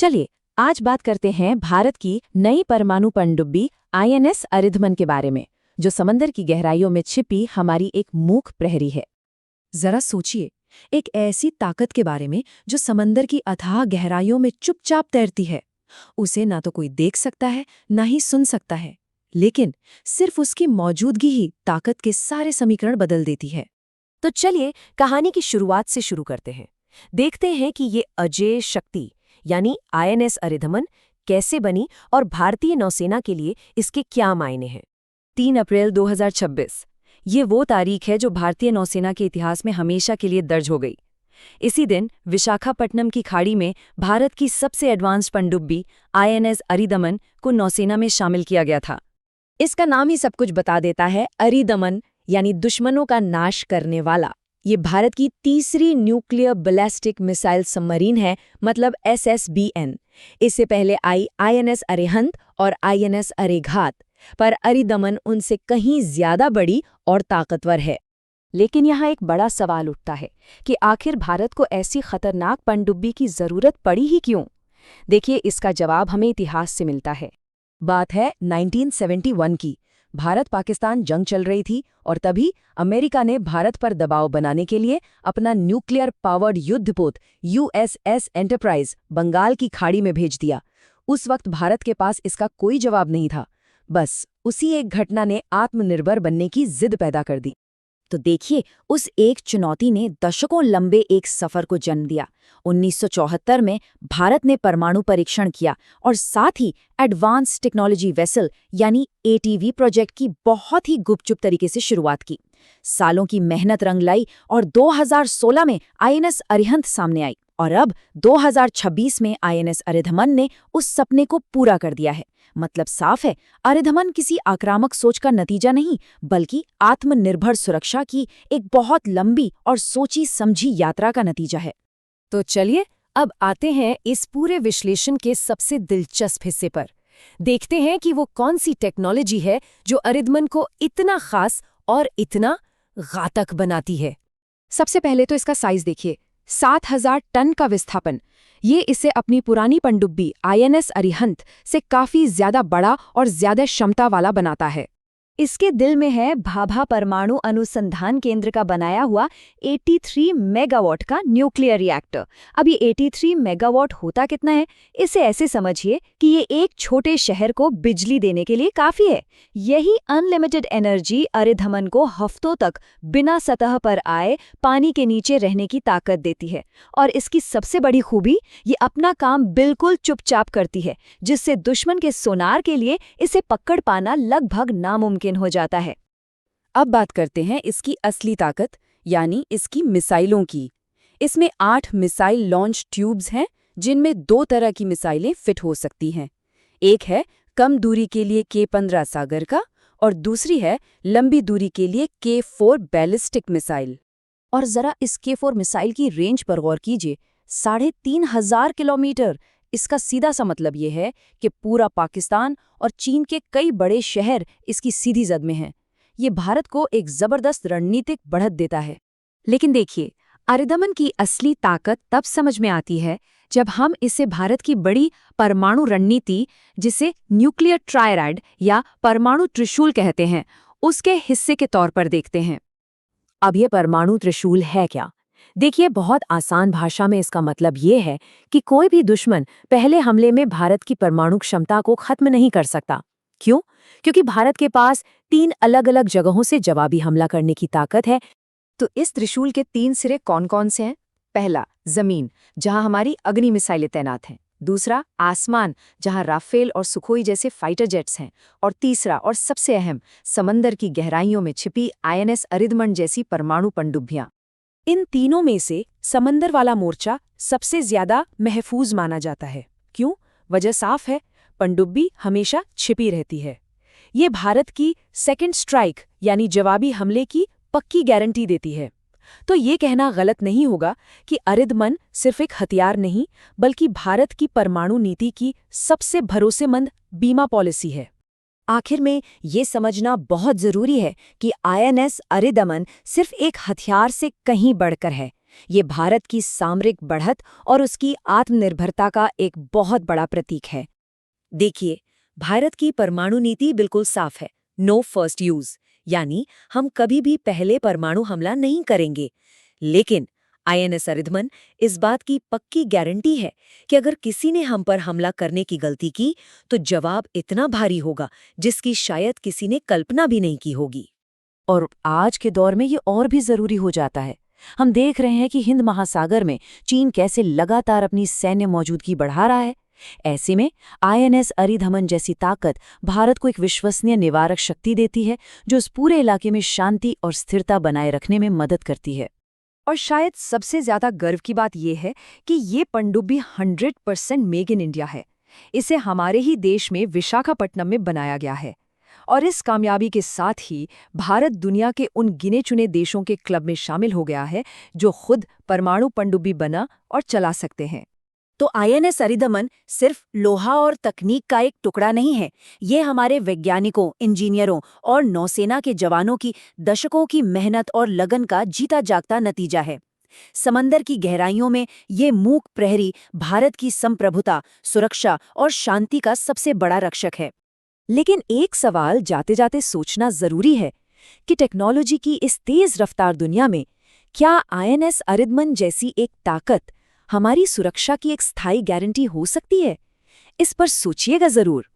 चलिए आज बात करते हैं भारत की नई परमाणु पनडुब्बी आईएनएस अरिधमन के बारे में, जो समंदर की गहराइयों में छिपी हमारी एक मूक प्रहरी है। जरा सोचिए, एक ऐसी ताकत के बारे में जो समंदर की अथाह गहराइयों में चुपचाप तैरती है। उसे ना तो कोई देख सकता है, ना ही सुन सकता है, लेकिन सिर्फ उसकी मौजूदगी ही ताकत के सारे समीकरण बदल देती है। तो चलिए कहानी की शुरुआत से शुरू करते हैं। देखते हैं कि ये अजेय शक्ति यानी आईएनएस अरिधमन कैसे बनी और भारतीय नौसेना के लिए इसके क्या मायने हैं। 3 अप्रैल 2026 ये वो तारीख है जो भारतीय नौसेना के इतिहास में हमेशा के लिए दर्ज हो गई। इसी दिन विशाखापट्टनम की खाड़ी में भारत की सबसे एडवांस्ड पनडुब्बी आईएनएस अरिदमन को नौसेना में शामिल किया गया था। इसका नाम ही सब कुछ बता देता है, अरिदमन यानी दुश्मनों का नाश करने वाला। ये भारत की तीसरी न्यूक्लियर बैलिस्टिक मिसाइल सबमरीन है, मतलब SSBN। इससे पहले आई आईएनएस अरिहंत और आईएनएस अरिघात, पर अरिदमन उनसे कहीं ज्यादा बड़ी और ताकतवर है। लेकिन यहाँ एक बड़ा सवाल उठता है कि आखिर भारत को ऐसी खतरनाक पनडुब्बी की जरूरत पड़ी ही क्यों। देखिए, इसका जवाब हमें इतिहास से मिलता है। बात है 1971 की। भारत पाकिस्तान जंग चल रही थी और तभी अमेरिका ने भारत पर दबाव बनाने के लिए अपना न्यूक्लियर पावर्ड युद्धपोत USS एंटरप्राइज बंगाल की खाड़ी में भेज दिया। उस वक्त भारत के पास इसका कोई जवाब नहीं था। बस उसी एक घटना ने आत्मनिर्भर बनने की जिद पैदा कर दी। तो देखिए, उस एक चुनौती ने दशकों लंबे एक सफर को जन्म दिया। 1974 में भारत ने परमाणु परीक्षण किया और साथ ही एडवांस टेक्नोलॉजी वेसल यानी ATV प्रोजेक्ट की बहुत ही गुपचुप तरीके से शुरुआत की। सालों की मेहनत रंग लाई और 2016 में आईएनएस अरिहंत सामने आई और अब 2026 में आईएनएस अरिधमन ने उस सपने को पूरा कर दिया है। मतलब साफ है, अरिधमन किसी आक्रामक सोच का नतीजा नहीं, बल्कि आत्मनिर्भर सुरक्षा की एक बहुत लंबी और सोची समझी यात्रा का नतीजा है। तो चलिए अब आते हैं इस पूरे विश्लेषण के सबसे दिलचस्प हिस्से पर। देखते हैं कि वो कौन सी टेक्नोलॉजी है जो अरिधमन को इतना खास और इतना घातक बनाती है। सबसे पहले तो इसका साइज देखिए, 7000 टन का विस्थापन। ये इसे अपनी पुरानी पनडुब्बी आईएनएस अरिहंत से काफी ज्यादा बड़ा और ज्यादा क्षमता वाला बनाता है। इसके दिल में है भाभा परमाणु अनुसंधान केंद्र का बनाया हुआ 83 मेगावाट का न्यूक्लियर रिएक्टर। अब ये 83 मेगावाट होता कितना है, इसे ऐसे समझिए कि ये एक छोटे शहर को बिजली देने के लिए काफी है। यही अनलिमिटेड एनर्जी अरिधमन को हफ्तों तक बिना सतह पर आए पानी के नीचे रहने की ताकत देती है। और इसकी सबसे बड़ी खूबी, ये अपना काम बिल्कुल चुपचाप करती है, जिससे दुश्मन के सोनार के लिए इसे पकड़ पाना लगभग नामुमकिन हो जाता है। अब बात करते हैं इसकी असली ताकत यानी इसकी मिसाइलों की। इसमें 8 मिसाइल लॉन्च ट्यूब्स हैं, जिनमें 2 तरह की मिसाइलें फिट हो सकती हैं। एक है कम दूरी के लिए K-15 सागर का और दूसरी है लंबी दूरी के लिए K-4 बैलिस्टिक मिसाइल। और जरा इस K-4 मिसाइल की रेंज पर गौर कीजिए, 3500 किलोमीटर। इसका सीधा सा मतलब ये है कि पूरा पाकिस्तान और चीन के कई बड़े शहर इसकी सीधी जद में हैं। ये भारत को एक जबरदस्त रणनीतिक बढ़त देता है। लेकिन देखिए, अरिधमन की असली ताकत तब समझ में आती है जब हम इसे भारत की बड़ी परमाणु रणनीति, जिसे न्यूक्लियर ट्रायराइड या परमाणु त्रिशूल कहते हैं, उसके हिस्से के तौर पर देखते हैं। अब ये परमाणु त्रिशूल है क्या? देखिए, बहुत आसान भाषा में इसका मतलब ये है कि कोई भी दुश्मन पहले हमले में भारत की परमाणु क्षमता को खत्म नहीं कर सकता। क्यों? क्योंकि भारत के पास 3 अलग-अलग जगहों से जवाबी हमला करने की ताकत है। तो इस त्रिशूल के 3 सिरे कौन-कौन से हैं? पहला, जमीन, जहां हमारी अग्नि मिसाइलें तैनात हैं। दूसरा, आसमान, जहां राफेल और सुखोई जैसे फाइटर जेट्स हैं। और तीसरा और सबसे अहम, समंदर की गहराइयों में छिपी आईएनएस अरिधमन जैसी परमाणु पनडुब्बियां। इन तीनों में से समंदर वाला मोर्चा सबसे ज्यादा महफूज माना जाता है। क्यों? वजह साफ है, पनडुब्बी हमेशा छिपी रहती है। ये भारत की सेकंड स्ट्राइक यानी जवाबी हमले की पक्की गारंटी देती है। तो ये कहना गलत नहीं होगा कि अरिधमन सिर्फ एक हथियार नहीं, बल्कि भारत की परमाणु नीति की सबसे भरोसेमंद बीमा पॉलिसी है। आखिर में ये समझना बहुत जरूरी है कि आईएनएस अरिधमन सिर्फ एक हथियार से कहीं बढ़कर है। ये भारत की सामरिक बढ़त और उसकी आत्मनिर्भरता का एक बहुत बड़ा प्रतीक है। देखिए, भारत की परमाणु नीति बिल्कुल साफ है, नो फर्स्ट यूज, यानी हम कभी भी पहले परमाणु हमला नहीं करेंगे। लेकिन आईएनएस अरिधमन इस बात की पक्की गारंटी है कि अगर किसी ने हम पर हमला करने की गलती की तो जवाब इतना भारी होगा जिसकी शायद किसी ने कल्पना भी नहीं की होगी। और आज के दौर में ये और भी जरूरी हो जाता है। हम देख रहे हैं कि हिंद महासागर में चीन कैसे लगातार अपनी सैन्य मौजूदगी बढ़ा रहा है। ऐसे में आईएनएस अरिधमन जैसी ताकत भारत को एक विश्वसनीय निवारक शक्ति देती है जो इस पूरे इलाके में शांति और स्थिरता बनाए रखने में मदद करती है। और शायद सबसे ज्यादा गर्व की बात यह है कि ये पनडुब्बी 100% मेक इन इंडिया है। इसे हमारे ही देश में विशाखापट्टनम में बनाया गया है। और इस कामयाबी के साथ ही भारत दुनिया के उन गिने चुने देशों के क्लब में शामिल हो गया है जो खुद परमाणु पनडुब्बी बना और चला सकते हैं। तो आईएनएस अरिधमन सिर्फ लोहा और तकनीक का एक टुकड़ा नहीं है, ये हमारे वैज्ञानिकों, इंजीनियरों और नौसेना के जवानों की दशकों की मेहनत और लगन का जीता जागता नतीजा है। समंदर की गहराइयों में ये मूक प्रहरी भारत की संप्रभुता, सुरक्षा और शांति का सबसे बड़ा रक्षक है। लेकिन एक सवाल जाते जाते सोचना जरूरी है कि टेक्नोलॉजी की इस तेज रफ्तार दुनिया में क्या आईएनएस अरिधमन जैसी एक ताकत हमारी सुरक्षा की एक स्थायी गारंटी हो सकती है? इस पर सोचिएगा जरूर।